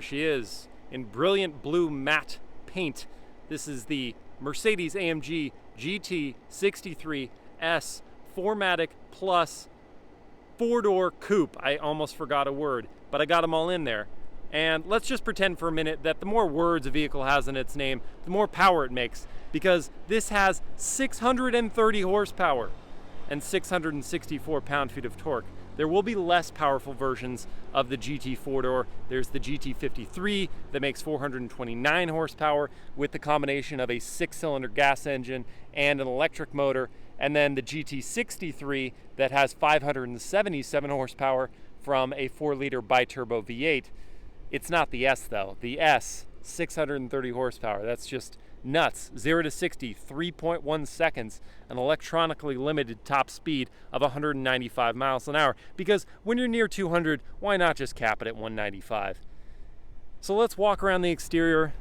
there she is in brilliant blue matte paint. This is the Mercedes-AMG GT 63S 4MATIC Plus 4-door coupe. I almost forgot a word, but I got them all in there. And let's just pretend for a minute that the more words a vehicle has in its name, the more power it makes, because this has 630 horsepower and 664 pound-feet of torque. There will be less powerful versions of the GT 4-door. There's the GT53 that makes 429 horsepower with the combination of a 6-cylinder gas engine and an electric motor, and then the GT63 that has 577 horsepower from a 4-liter biturbo V8. It's not the S though. The S, 630 horsepower. That's just nuts. 0 to 60, 3.1 seconds, an electronically limited top speed of 195 miles an hour. Because when you're near 200, why not just cap it at 195? So let's walk around the exterior,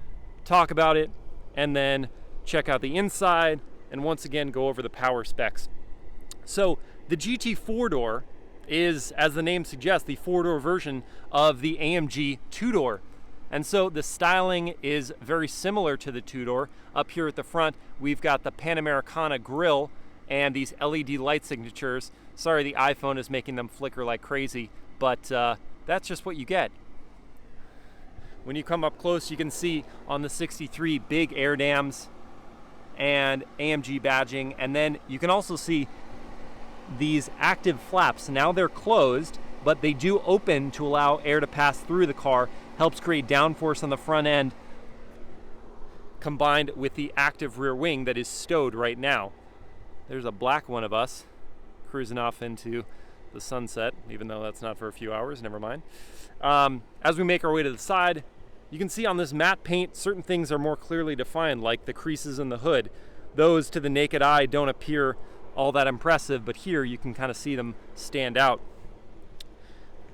talk about it, and then check out the inside, and once again go over the power specs. So the GT 4-door is, as the name suggests, the 4-door version of the AMG 2-door. And so the styling is very similar to the 2-door. Up here at the front, we've got the Panamera grille and these LED light signatures. Sorry, the iPhone is making them flicker like crazy, but that's just what you get. When you come up close, you can see on the 63 big air dams and AMG badging, and then you can also see these active flaps. Now they're closed, but they do open to allow air to pass through the car. Helps create downforce on the front end, combined with the active rear wing that is stowed right now. There's a black one of us cruising off into the sunset, even though that's not for a few hours, never mind. As we make our way to the side, you can see on this matte paint, certain things are more clearly defined, like the creases in the hood. Those to the naked eye don't appear all that impressive, but here you can kind of see them stand out.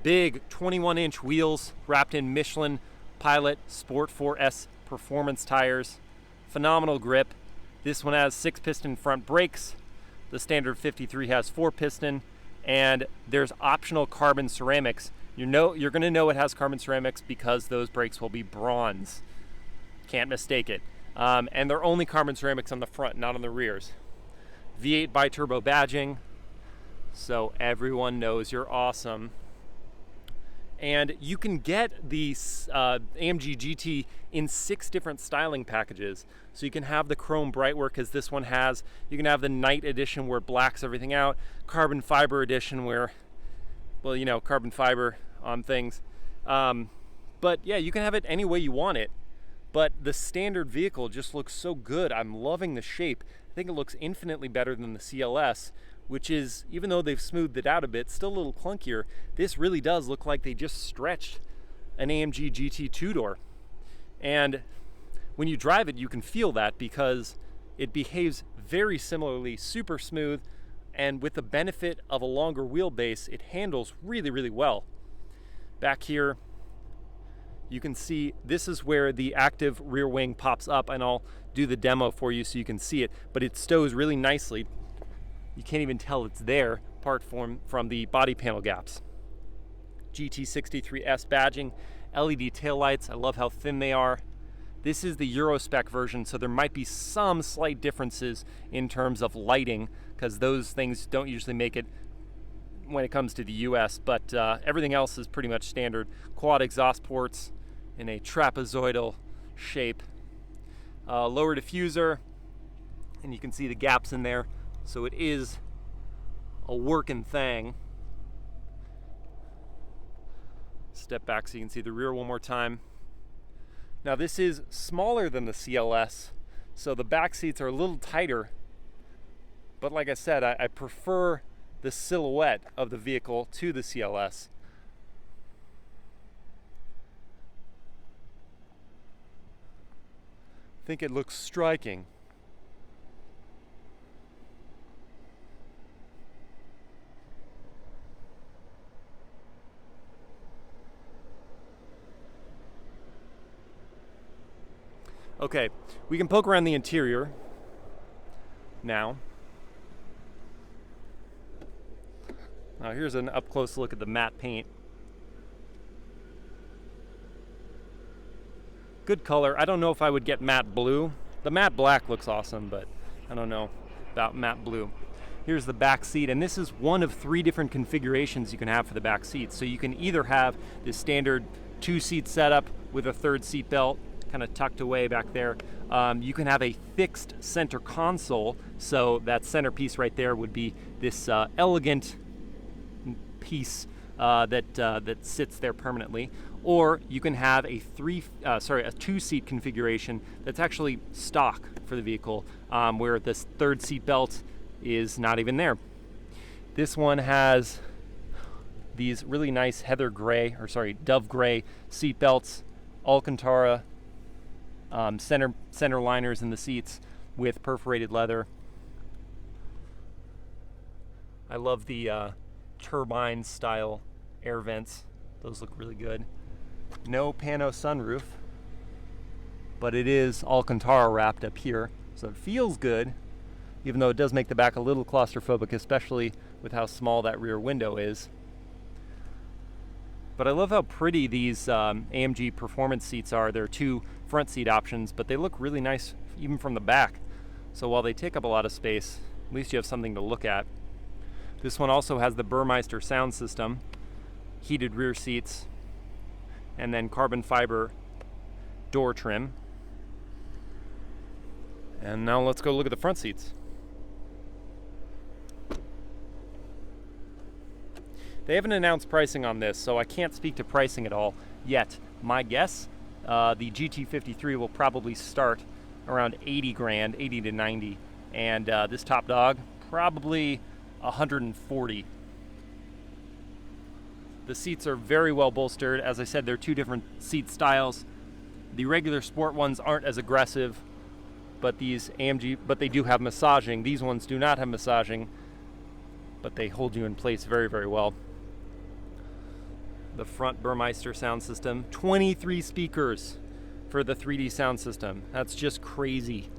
Big 21-inch wheels wrapped in Michelin Pilot Sport 4S performance tires. Phenomenal grip. This one has 6-piston front brakes. The standard 53 has 4-piston, and there's optional carbon ceramics. You're going to know it has carbon ceramics because those brakes will be bronze. Can't mistake it. And they're only carbon ceramics on the front, not on the rears. V8 biturbo badging, so everyone knows you're awesome. And you can get the AMG GT in 6 different styling packages. So you can have the chrome brightwork, as this one has. You can have the night edition where it blacks everything out. Carbon fiber edition where, well, you know, carbon fiber on things. But yeah, you can have it any way you want it. But the standard vehicle just looks so good. I'm loving the shape. I think it looks infinitely better than the CLS, which is, even though they've smoothed it out a bit, still a little clunkier. This really does look like they just stretched an AMG GT 2-door. And when you drive it, you can feel that because it behaves very similarly, super smooth, and with the benefit of a longer wheelbase, it handles really, really well. Back here, you can see this is where the active rear wing pops up, and I'll do the demo for you so you can see it, but it stows really nicely. You can't even tell it's there, apart from the body panel gaps. GT63S badging, LED taillights. I love how thin they are. This is the Euro spec version, so there might be some slight differences in terms of lighting, because those things don't usually make it when it comes to the US, but everything else is pretty much standard. Quad exhaust ports in a trapezoidal shape. Lower diffuser, and you can see the gaps in there. So it is a working thing. Step back so you can see the rear one more time. Now this is smaller than the CLS, so the back seats are a little tighter. But like I said, I prefer the silhouette of the vehicle to the CLS. I think it looks striking. Okay, we can poke around the interior now. Now here's an up-close look at the matte paint. Good color. I don't know if I would get matte blue. The matte black looks awesome, but I don't know about matte blue. Here's the back seat, and this is one of 3 different configurations you can have for the back seat. So you can either have this standard 2-seat setup with a 3rd seat belt kind of tucked away back there. You can have a fixed center console, so that centerpiece right there would be this elegant piece that sits there permanently. Or you can have a 2-seat configuration that's actually stock for the vehicle, where this 3rd seat belt is not even there. This one has these really nice dove gray seat belts, Alcantara center liners in the seats with perforated leather. I love the turbine style air vents. Those look really good. No pano sunroof, but it is Alcantara wrapped up here, so it feels good, even though it does make the back a little claustrophobic, especially with how small that rear window is. But I love how pretty these AMG performance seats are. There are 2 front seat options, but they look really nice even from the back. So while they take up a lot of space, at least you have something to look at. This one also has the Burmeister sound system, heated rear seats, and then carbon fiber door trim. And now let's go look at the front seats. They haven't announced pricing on this, so I can't speak to pricing at all yet. My guess, the GT53 will probably start around 80 grand, 80 to 90, and this top dog, probably 140. The seats are very well bolstered. As I said, they're 2 different seat styles. The regular sport ones aren't as aggressive, but these AMG, but they do have massaging. These ones do not have massaging, but they hold you in place very, very well. The front Burmeister sound system, 23 speakers for the 3D sound system. That's just crazy.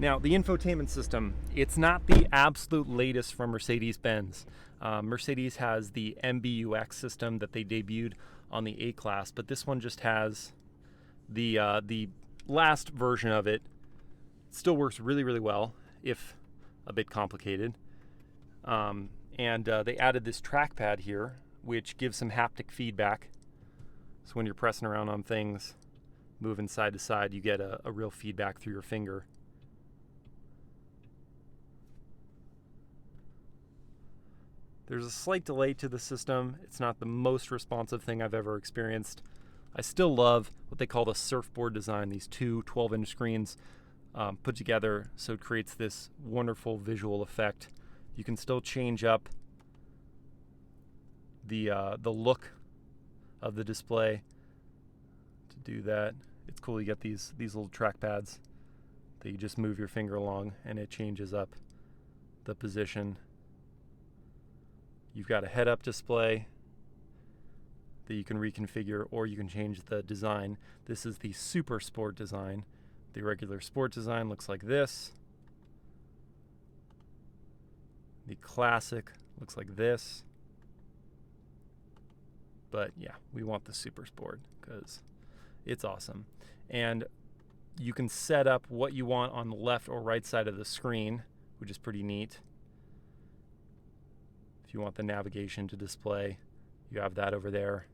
Now, the infotainment system, it's not the absolute latest from Mercedes-Benz. Mercedes has the MBUX system that they debuted on the A-Class, but this one just has the last version of it. Still works really, really well, if a bit complicated. And they added this trackpad here, which gives some haptic feedback. So when you're pressing around on things, moving side to side, you get a real feedback through your finger. There's a slight delay to the system. It's not the most responsive thing I've ever experienced. I still love what they call the surfboard design, these 2 12-inch screens put together so it creates this wonderful visual effect. You can still change up the look of the display to do that. It's cool. You get these little trackpads that you just move your finger along and it changes up the position. You've got a head-up display that you can reconfigure, or you can change the design. This is the Super Sport design. The regular Sport design looks like this. The Classic looks like this. But yeah, we want the Super Sport because it's awesome. And you can set up what you want on the left or right side of the screen, which is pretty neat. If you want the navigation to display, you have that over there.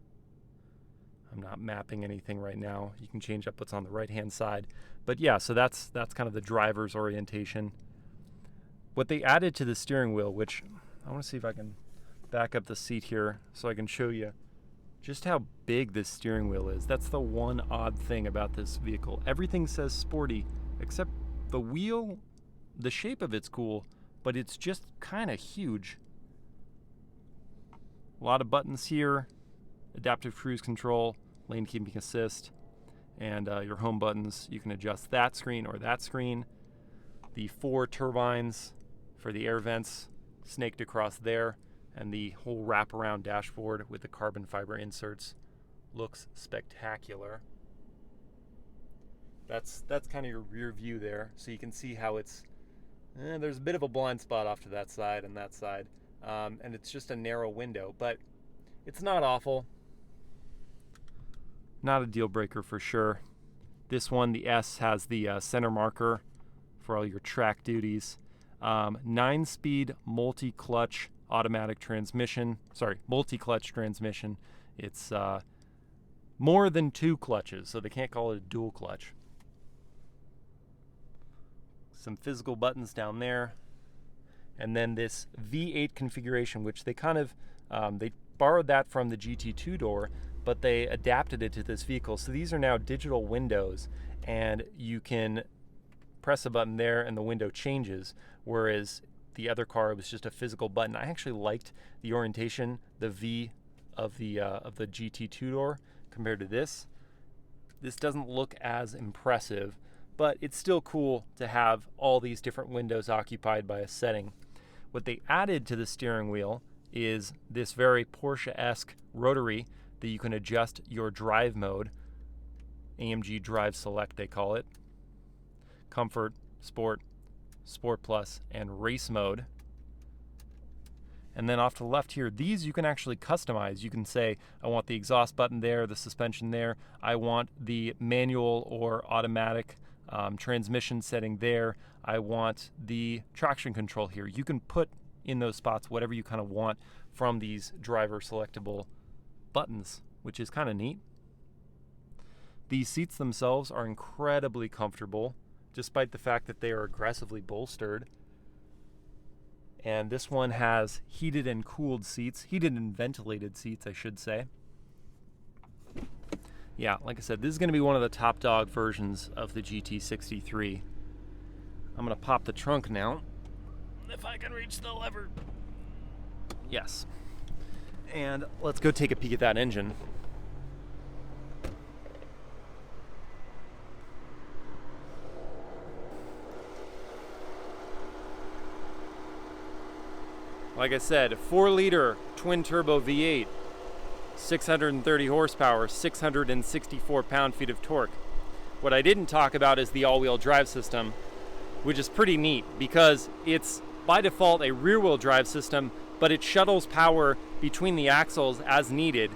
I'm not mapping anything right now. You can change up what's on the right-hand side. But yeah, so that's kind of the driver's orientation. What they added to the steering wheel, which I want to see if I can back up the seat here so I can show you just how big this steering wheel is. That's the one odd thing about this vehicle. Everything says sporty, except the wheel, the shape of it's cool, but it's just kind of huge. A lot of buttons here, adaptive cruise control, lane keeping assist, and your home buttons. You can adjust that screen or that screen. The 4 turbines for the air vents snaked across there, and the whole wraparound dashboard with the carbon fiber inserts looks spectacular. That's kind of your rear view there, so you can see how it's there's a bit of a blind spot off to that side and that side. And it's just a narrow window, but it's not awful. not a deal breaker for sure. This one, the S, has the center marker for all your track duties. 9-speed multi-clutch automatic transmission. Sorry, multi-clutch transmission. It's more than 2 clutches, so they can't call it a dual clutch. Some physical buttons down there. And then this V8 configuration, which they kind of, they borrowed that from the GT two-door, but they adapted it to this vehicle. So these are now digital windows, and you can press a button there and the window changes, whereas the other car was just a physical button. I actually liked the orientation, the V of the GT two-door compared to this. This doesn't look as impressive, but it's still cool to have all these different windows occupied by a setting. What they added to the steering wheel is this very Porsche-esque rotary that you can adjust your drive mode. AMG Drive Select, they call it. Comfort, Sport, Sport Plus, and Race mode. And then off to the left here, these you can actually customize. You can say, I want the exhaust button there, the suspension there. I want the manual or automatic transmission setting there. I want the traction control here. You can put in those spots whatever you kind of want from these driver selectable buttons, which is kind of neat. These seats themselves are incredibly comfortable, despite the fact that they are aggressively bolstered. And this one has heated and cooled seats, heated and ventilated seats, I should say. Yeah, like I said, this is going to be one of the top dog versions of the GT63. I'm going to pop the trunk now, if I can reach the lever. Yes. And let's go take a peek at that engine. Like I said, 4-liter twin-turbo V8, 630 horsepower, 664 pound-feet of torque. What I didn't talk about is the all-wheel drive system, which is pretty neat because it's by default a rear-wheel drive system, but it shuttles power between the axles as needed,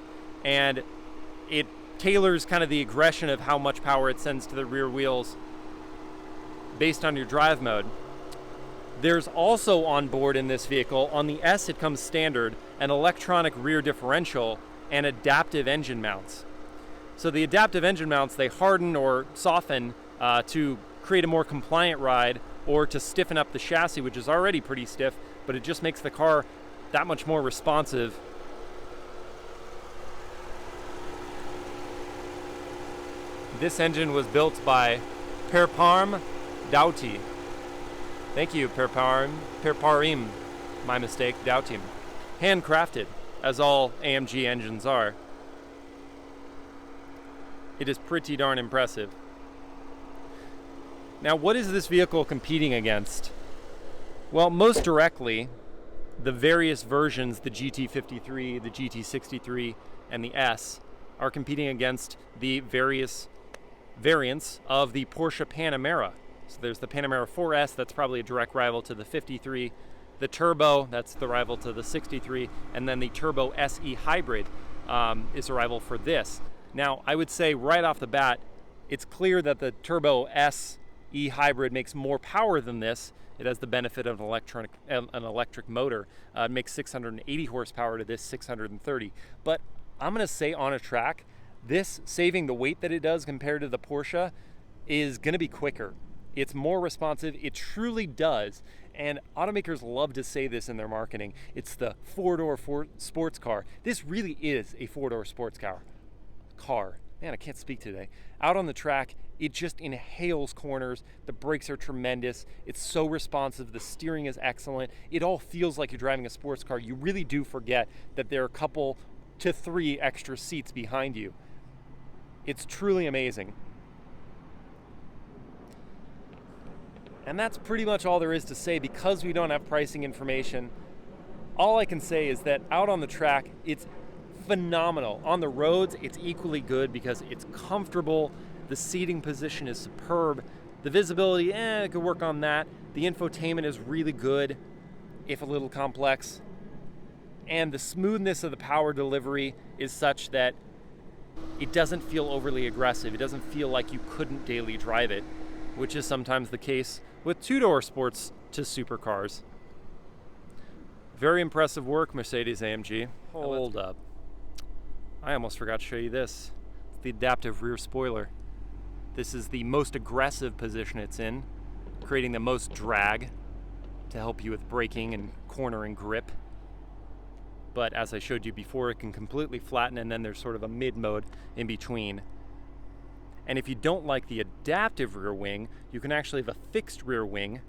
and it tailors kind of the aggression of how much power it sends to the rear wheels based on your drive mode. There's also on board in this vehicle, on the S it comes standard, an electronic rear differential and adaptive engine mounts. So the adaptive engine mounts, they harden or soften to create a more compliant ride or to stiffen up the chassis, which is already pretty stiff, but it just makes the car that much more responsive. This engine was built by Perparm Doughty. Thank you, Perparim. My mistake, Doughty. Handcrafted, as all AMG engines are. It is pretty darn impressive. Now, what is this vehicle competing against? Well, most directly, the various versions, the GT53, the GT63, and the S, are competing against the various variants of the Porsche Panamera. So there's the Panamera 4S, that's probably a direct rival to the 53. The Turbo, that's the rival to the 63. And then the Turbo SE Hybrid is a rival for this. Now, I would say right off the bat, it's clear that the Turbo SE Hybrid makes more power than this. It has the benefit of an electric motor. It makes 680 horsepower to this 630. But I'm going to say on a track, this saving the weight that it does compared to the Porsche is going to be quicker. It's more responsive. It truly does. And automakers love to say this in their marketing. It's the four-door sports car. This really is a four-door sports car. Man, I can't speak today. Out on the track, it just inhales corners. The brakes are tremendous. It's so responsive. The steering is excellent. It all feels like you're driving a sports car. You really do forget that there are a couple to 3 extra seats behind you. It's truly amazing. And that's pretty much all there is to say because we don't have pricing information. All I can say is that out on the track, it's phenomenal. On the roads, it's equally good because it's comfortable. The seating position is superb. The visibility, I could work on that. The infotainment is really good, if a little complex. And the smoothness of the power delivery is such that it doesn't feel overly aggressive. It doesn't feel like you couldn't daily drive it, which is sometimes the case with two-door sports to supercars. Very impressive work, Mercedes-AMG. Hold up. I almost forgot to show you this. It's the adaptive rear spoiler. This is the most aggressive position it's in, creating the most drag to help you with braking and cornering grip. But as I showed you before, it can completely flatten, and then there's sort of a mid mode in between. And if you don't like the adaptive rear wing, you can actually have a fixed rear wing,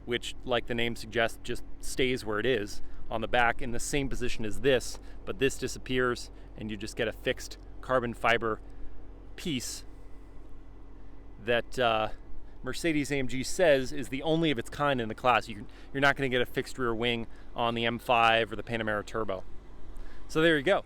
which, like the name suggests, just stays where it is on the back in the same position as this, but this disappears and you just get a fixed carbon fiber piece that Mercedes-AMG says is the only of its kind in the class. You're not going to get a fixed rear wing on the M5 or the Panamera Turbo. So there you go.